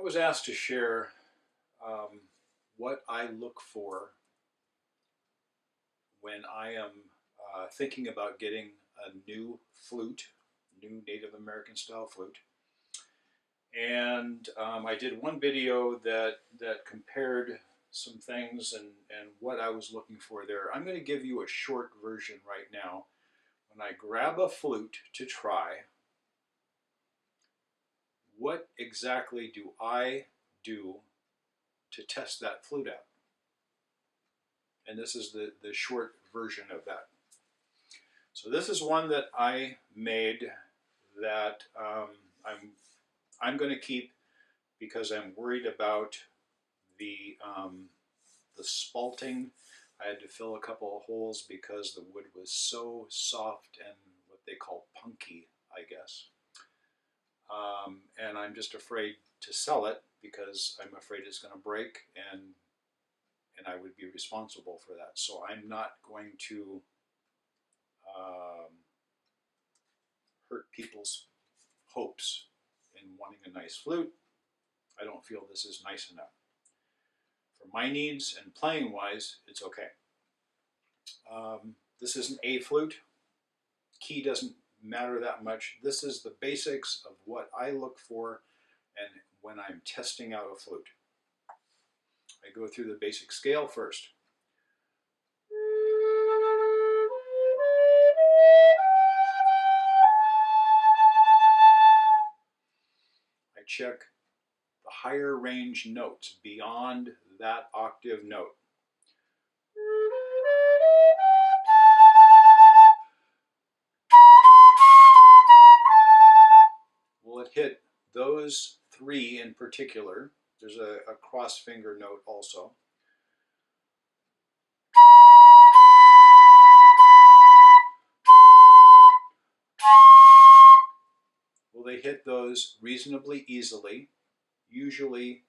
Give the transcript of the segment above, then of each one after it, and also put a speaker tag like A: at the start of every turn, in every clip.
A: was asked to share what I look for when I am thinking about getting a new flute, new Native American style flute. And I did one video that compared some things and what I was looking for there. I'm going to give you a short version right now. When I grab a flute to try, what exactly do I do to test that flute out? And this is the short version of that. So this is one that I made that I'm going to keep because I'm worried about the spalting. I had to fill a couple of holes because the wood was so soft and what they call punky, I guess. And I'm just afraid to sell it because I'm afraid it's going to break and I would be responsible for that. So I'm not going to hurt people's hopes in wanting a nice flute. I don't feel this is nice enough. For my needs and playing wise, it's okay. This is an A flute. Key doesn't matter that much. This is the basics of what I look for and when I'm testing out a flute. I go through the basic scale first. I check the higher range notes beyond that octave note. Will it hit those three in particular? There's a cross finger note also. Will they hit those reasonably easily? Usually,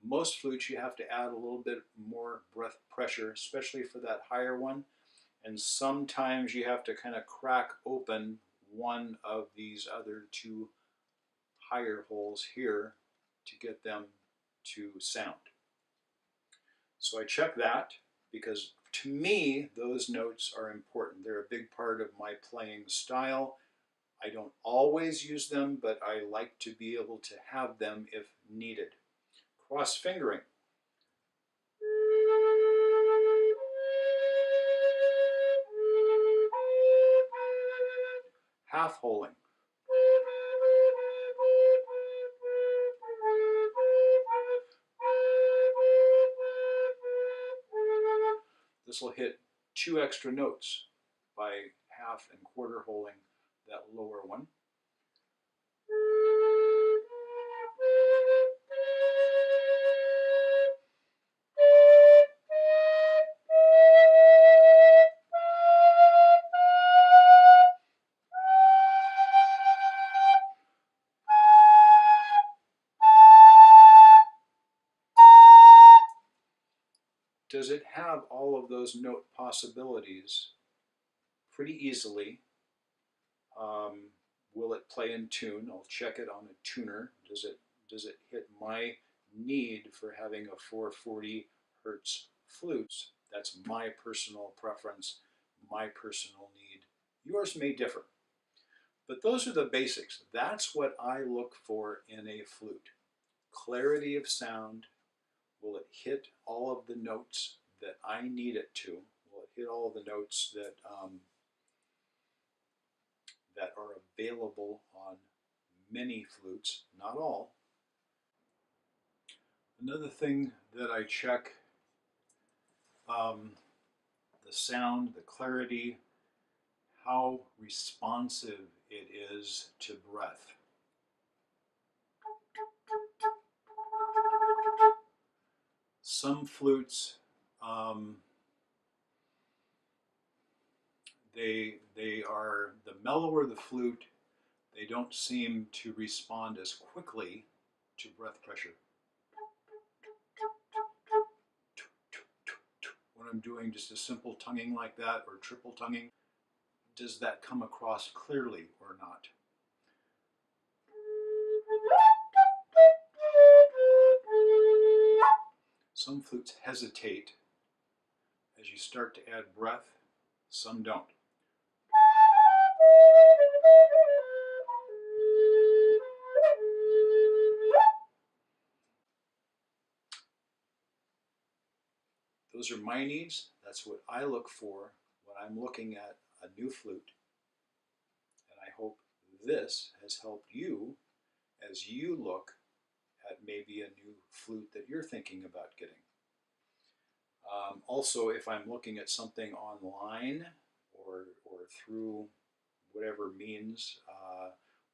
A: most flutes you have to add a little bit more breath pressure, especially for that higher one. And sometimes you have to kind of crack open one of these other two higher holes here to get them to sound. So I check that because to me those notes are important. They're a big part of my playing style. I don't always use them, but I like to be able to have them if needed. Cross fingering. Half holing. This will hit two extra notes by half and quarter holing that lower one. Does it have all of those note possibilities pretty easily? Will it play in tune? I'll check it on a tuner. Does it hit my need for having a 440 hertz flute? That's my personal preference, my personal need. Yours may differ. But those are the basics. That's what I look for in a flute. Clarity of sound. Will it hit all of the notes that I need it to? Will it hit all of the notes that that are available on many flutes, not all. Another thing that I check, the sound, the clarity, how responsive it is to breath. Some flutes, they are, the mellower the flute, they don't seem to respond as quickly to breath pressure. When I'm doing just a simple tonguing like that or triple tonguing, does that come across clearly or not? Some flutes hesitate as you start to add breath, some don't. Those are my needs. That's what I look for when I'm looking at a new flute. And I hope this has helped you as you look at maybe a new flute that you're thinking about getting. Also, if I'm looking at something online or through whatever means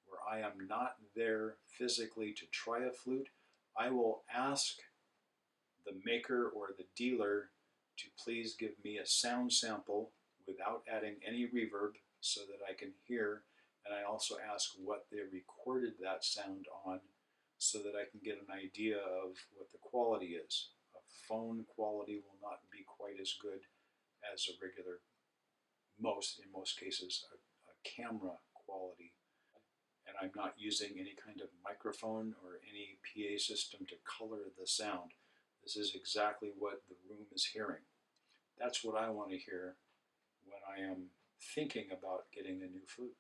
A: where I am not there physically to try a flute, I will ask the maker or the dealer to please give me a sound sample without adding any reverb so that I can hear, and I also ask what they recorded that sound on so that I can get an idea of what the quality is. A phone quality will not be quite as good as a regular, in most cases, a camera quality. And I'm not using any kind of microphone or any PA system to color the sound. This is exactly what the room is hearing. That's what I want to hear when I am thinking about getting a new flute.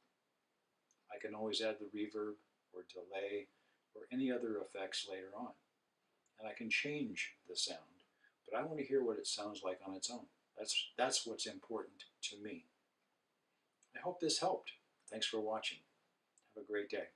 A: I can always add the reverb or delay or any other effects later on. And I can change the sound, but I want to hear what it sounds like on its own. That's what's important to me. I hope this helped. Thanks for watching. Have a great day.